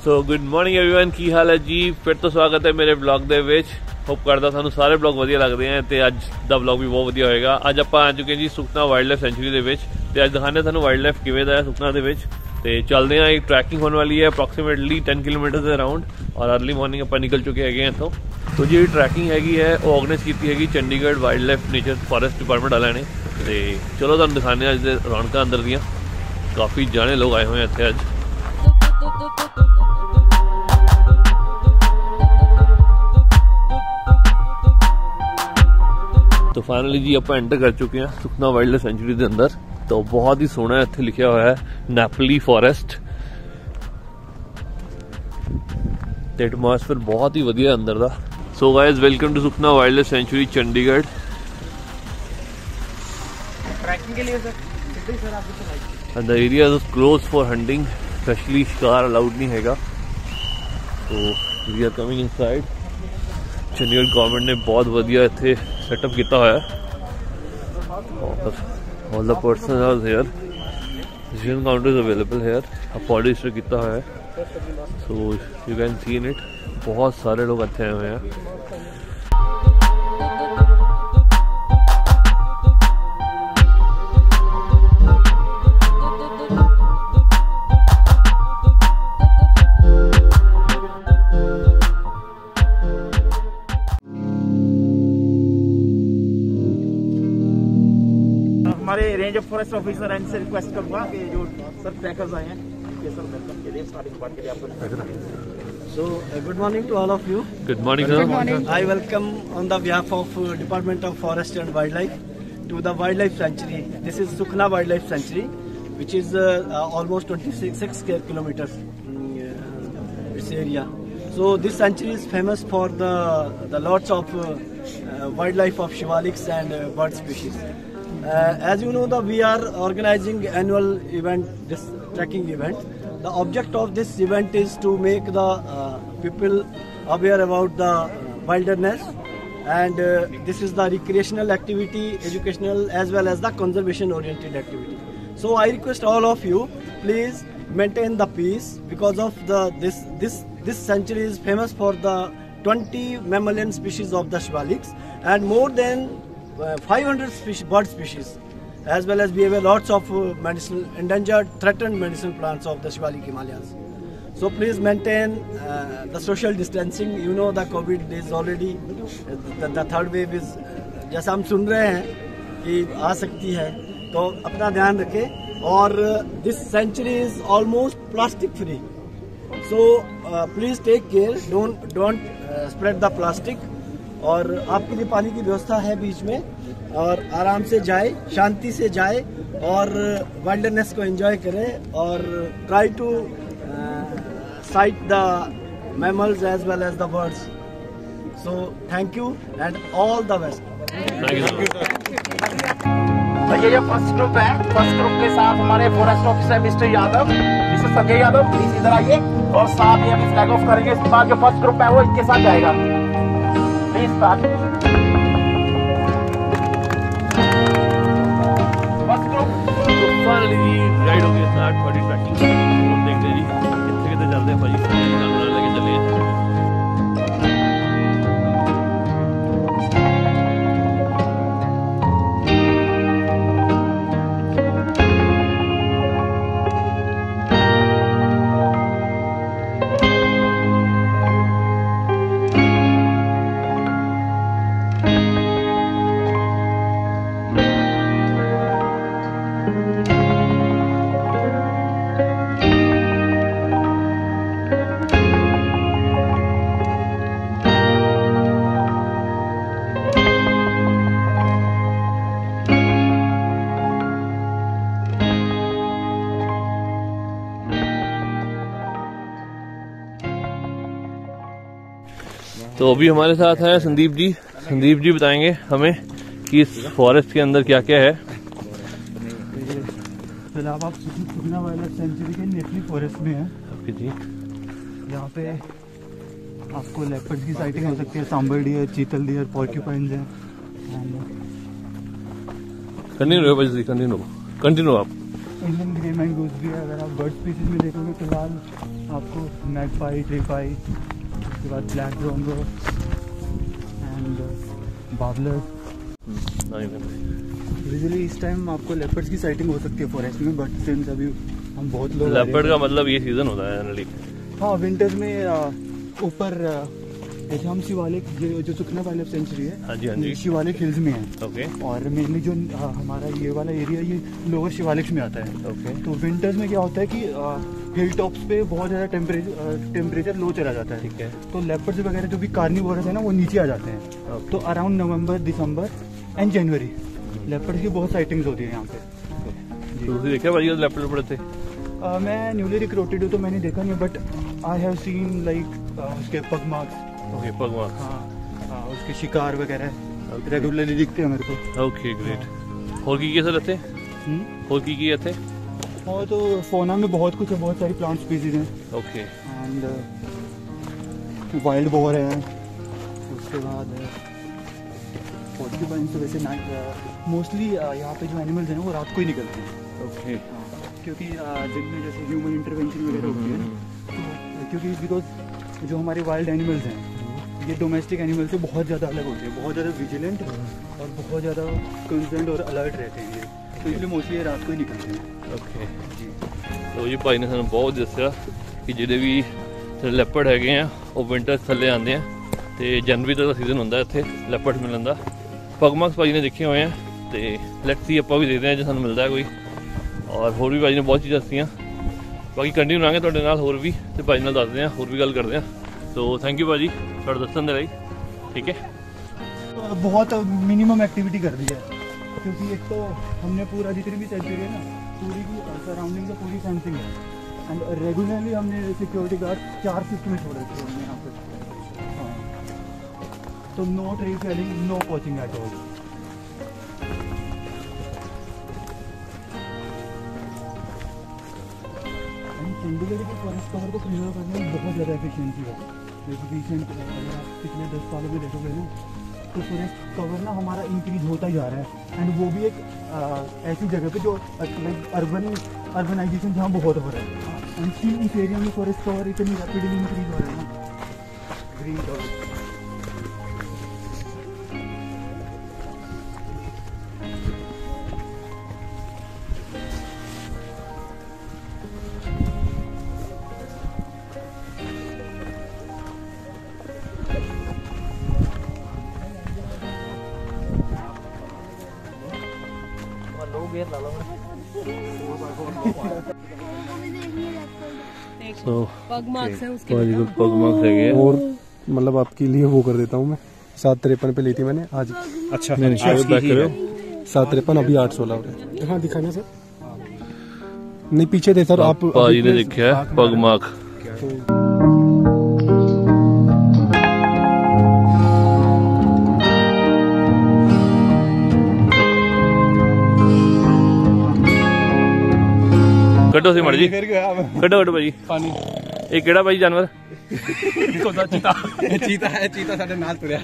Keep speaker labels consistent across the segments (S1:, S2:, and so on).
S1: So good morning everyone, की हाल है जी। फिर तो स्वागत है मेरे ब्लॉग ਦੇ ਵਿੱਚ। होप करता थानू सारे ब्लॉग वधिया लगते हैं तो अज का ब्लॉग भी बहुत वधिया होएगा। अज आप आ चुके हैं जी सुखना वाइल्ड लाइफ सेंचुरी ਦੇ ਵਿੱਚ ਤੇ ਅੱਜ ਦਿਖਾਣੇ ਤੁਹਾਨੂੰ वाइल्ड लाइफ किवें ਦਾ है सुखना ਦੇ ਵਿੱਚ। ਤੇ चलते हैं, एक ट्रैकिंग होने वाली है अप्रोक्सीमेटली 10 किलोमीटर के अराउंड और अर्ली मॉर्निंग आप निकल चुके हैं इतों। तो जी ट्रैकिंग हैगी है वो ऑर्गेनाइज की हैगी Chandigarh wild life nature forest department वाले ने। तो चलो तुहानू दिखाने अज दे रौनक अंदर दियाँ, काफ़ी जाने लोग आए हुए हैं इत्थे अज। तो फाइनली जी आप एंटर कर चुके हैं सुखना वाइल्ड लाइफ सेंचुरी के अंदर। तो बहुत ही सोहना इत्थे लिखा हुआ है नेपली फॉरेस्ट। एटमॉस्फेयर बहुत ही वधिया अंदर दा। So guys welcome to Sukhna wild life sanctuary Chandigarh.
S2: Trekking के लिए सर आपको
S1: and the area is close for hunting, specially शिकार अलाउड नहीं हैगा। तो we are coming inside. Chandigarh government ने बहुत वधिया इत्थे सेटअप किया हुआ है। All the person are here, decision counter is available here, polyester किया हुआ है। So you can see in it, बहुत सारे लोग इत्थे आए हुए हैं।
S2: हमारे range of forest officer and से रिक्वेस्ट करूंगा कि जो सर ट्रैकर्स आए हैं ये सर वेलकम के लिए स्टार्टिंग पार्ट के लिए आपको।
S3: So good morning to all of you.
S1: Good morning sir.
S3: I welcome on the behalf of Department of Forest and Wildlife to the Wildlife Sanctuary. This is Sukhna Wildlife Sanctuary, which is almost 26 kilometers its area. So this sanctuary is famous for the lots of wildlife of shivaliks and bird species. As you know, we are organizing annual event, this trekking event. The object of this event is to make the people aware about the wilderness, and this is the recreational activity, educational as well as the conservation oriented activity. So I request all of you, please maintain the peace, because of this sanctuary is famous for the 20 mammalian species of the shivaliks and more than 500 bird species, as well as we have lots of endangered, threatened medicinal plants of the Shivalik Himalayas. So please maintain the social distancing. You know the COVID is already, the third wave is, जैसा हम सुन रहे हैं कि आ सकती है, तो अपना ध्यान रखें। और this sanctuary is almost plastic free. So please take care, don't spread the plastic. और आपके लिए पानी की व्यवस्था है बीच में, और आराम से जाए, शांति से जाए और वाइल्डनेस को एंजॉय करें और try to sight the mammals as well as the birds. So thank you and all the best.
S2: ये जो फर्स्ट ग्रुप है, फर्स्ट ग्रुप के साथ हमारे forest officer mister Yadav, mister Sanjay Yadav, please इधर आइए और साथ ही अभी फ्लैग ऑफ करेंगे। इसके बाद जो फर्स्ट ग्रुप है वो इनके साथ जाएगा। Please start. फर्स्ट ग्रुप
S1: तो फाइनली जी राइड हो गया स्टार्ट फॉर ट्रैकिंग। हम देखते हैं जी कितने कितने चलते हैं भाई, जानवर लेके चले हैं। तो अभी हमारे साथ हैं संदीप जी। संदीप जी बताएंगे हमें कि इस फॉरेस्ट के अंदर क्या क्या है।
S4: फिलहाल आप सुखना वाइल्ड लाइफ सेंचुरी के नेपली फॉरेस्ट में हैं।
S1: ओके जी।
S4: यहाँ पे आपको लेपर्ड्स की साइटिंग हो सकती है, सांबर डियर, चीतल डियर, पॉर्क्यूपाइन्स हैं।
S1: कंटिन्यू आप।
S4: इंडियन ग्रे मैंगोज भी है। अगर आप बर्ड स्पीसीज में देखोगे फिलहाल आपको मैगपाई, ट्रीपाई, उसके बाद ब्लैक ड्रोंगो एंड बाबलर। यूजुअली इस टाइम आपको लेपर्ड्स की साइटिंग हो सकती है फॉरेस्ट में, बट सिंस अभी हम बहुत लोग
S1: लेपर्ड का मतलब ये सीजन होता है जनरली।
S4: हाँ, विंटर्स में ऊपर जैसे हम शिवालिक जो सुखना वाइल्ड लाइफ सेंचुरी है,
S1: हाँ जी हाँ जी,
S4: शिवालिक हिल्स में है।
S1: ओके।
S4: और मेनली जो हमारा ये वाला एरिया ये लोअर शिवालिक्स में आता है।
S1: ओके।
S4: तो विंटर्स में क्या होता है कि हिल टॉप्स पे बहुत ज़्यादा टेम्परेचर लो चला जाता है।
S1: ठीक है। तो
S4: लेपर्ड्स वगैरह जो भी कार्निवोरस है ना, वो नीचे आ जाते हैं। तो around November, December and January leopards की बहुत साइटिंग्स होती है यहाँ पे।
S1: तो तुझे देखा भाई लेपर्ड पड़े थे?
S4: मैं न्यूली रिक्रूटेड हूँ तो मैंने देखा नहीं, but I have seen like उसके पग मार्क्स।
S1: ओके, पग मार्क्स।
S4: हाँ, उसके शिकार वगैरह रेगुलरली दिखते हैं मेरे को।
S1: Okay, great. और की कैसे रहते? और की रहते?
S4: और तो फोना में बहुत कुछ है, बहुत सारी प्लांट स्पीसीज हैं।
S1: ओके।
S4: एंड वाइल्ड बोर है, उसके बाद पोर्क्यूपाइन। तो वैसे मोस्टली यहाँ पे जो एनिमल्स हैं वो रात को ही निकलते हैं।
S1: ओके।
S4: क्योंकि दिन में जैसे ह्यूमन इंटरवेंशन वगैरह होती है, तो क्योंकि बिकॉज जो हमारे वाइल्ड एनिमल्स हैं ये डोमेस्टिक एनिमल से बहुत ज़्यादा अलग होते हैं, बहुत ज़्यादा विजिलेंट और बहुत ज़्यादा कंसर्न्ड और अलर्ट रहते हैं ये, तो इसलिए मोस्टली रात को ही निकलते हैं।
S1: ओके जी। तो ये भाई ने सानू बहुत दस्या कि जिहड़े भी लेपर्ड हैगे आ वो विंटर थल्ले आते हैं, तो जनवरी तक का सीजन होंदा इत्थे लेपर्ड मिलन दा। पगमार्क्स भाई ने देखे हुए हैं, तो लेट्स सी आपां भी देखते हैं जो सानू मिलता है कोई। और होर भी भाई ने बहुत चीज़ां दस्सियां, बाकी कंटिन्यू रहांगे तुहाडे नाल होर भी, तो भाई नाल दसदे हैं, होर भी गल करते हैं। तो थैंक यू भाजी थोड़ा दसन दे रही। ठीक है।
S4: बहुत मिनिमम एक्टिविटी कर दी है, क्योंकि एक तो हमने पूरा जितनी भी सेंचुरी है ना, पूरी की सराउंडिंग से पूरी फेंसिंग है। एंड रेगुलरली हमने सिक्योरिटी गार्ड 4 शिफ्ट में छोड़ रखे हमने यहाँ पे। हाँ, तो no tree felling, no poaching at all. Chandigarh के फॉरेस्ट कवर को प्रिजर्व करने में बहुत ज़्यादा एफिशिएंसी है। जैसे रिसेंट अगर आप पिछले 10 सालों में देखोगे ना, तो फॉरेस्ट कवर ना हमारा इंक्रीज होता ही जा रहा है। एंड वो भी एक ऐसी जगह पे जो अर्बनाइजेशन जहाँ बहुत हो रहा है, एंड स्टिल इस एरिया में फॉरेस्ट कवर इतनी रैपिडली इंक्रीज हो रहा है ना, ग्रीन कवर।
S5: पग मार्क्स है उसके
S1: पग मार्क्स है।
S6: और मतलब आपके लिए वो कर देता हूँ मैं, 753 पे ली थी मैंने आज।
S1: अच्छा, बैक करो।
S6: 753 अभी 816 हो रहे हैं। हाँ दिखाना सर। नहीं पीछे थे सर आप।
S1: भाजी ने देखा है पग मार्क। कटो सी मर्जी कटो कटो भाजी।
S6: पानी
S1: ये केड़ा भाई जानवर?
S6: चीता चीता है, चीता साडे नाल तुरया।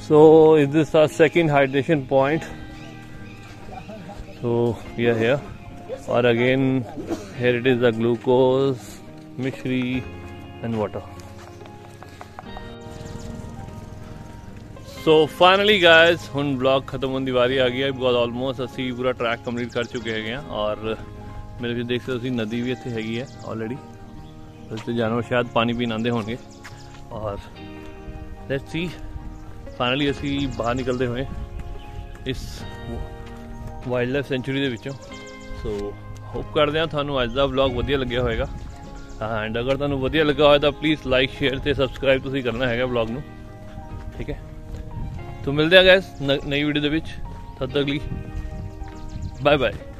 S1: So is this our second hydration point? So we are here, or again here it is the glucose, mishri and water. So finally guys, ਹੁਣ vlog खत्म होने की बारी आ गई है, because almost ਅਸੀਂ पूरा ट्रैक कंप्लीट कर चुके हैं और मेरे को देख सकते हो नदी भी ਇੱਥੇ ਹੈਗੀ है ऑलरेडी, तो जानवर शायद पानी पीन आते होंगे। और लेट्स सी फाइनली असी बाहर निकलते हुए इस वाइल्ड लाइफ सेंचुरी ਦੇ ਵਿੱਚੋਂ। सो होप करते हैं थानू अज का व्लॉग वधिया लग्या होएगा, एंड अगर थानू वधिया लगा हो तो प्लीज़ लाइक शेयर ते सबसक्राइब तुसीं करना है व्लॉग नू। ठीक है, तो मिलते हैं गैस नई वीडियो दे विच। तब तक बाय बाय।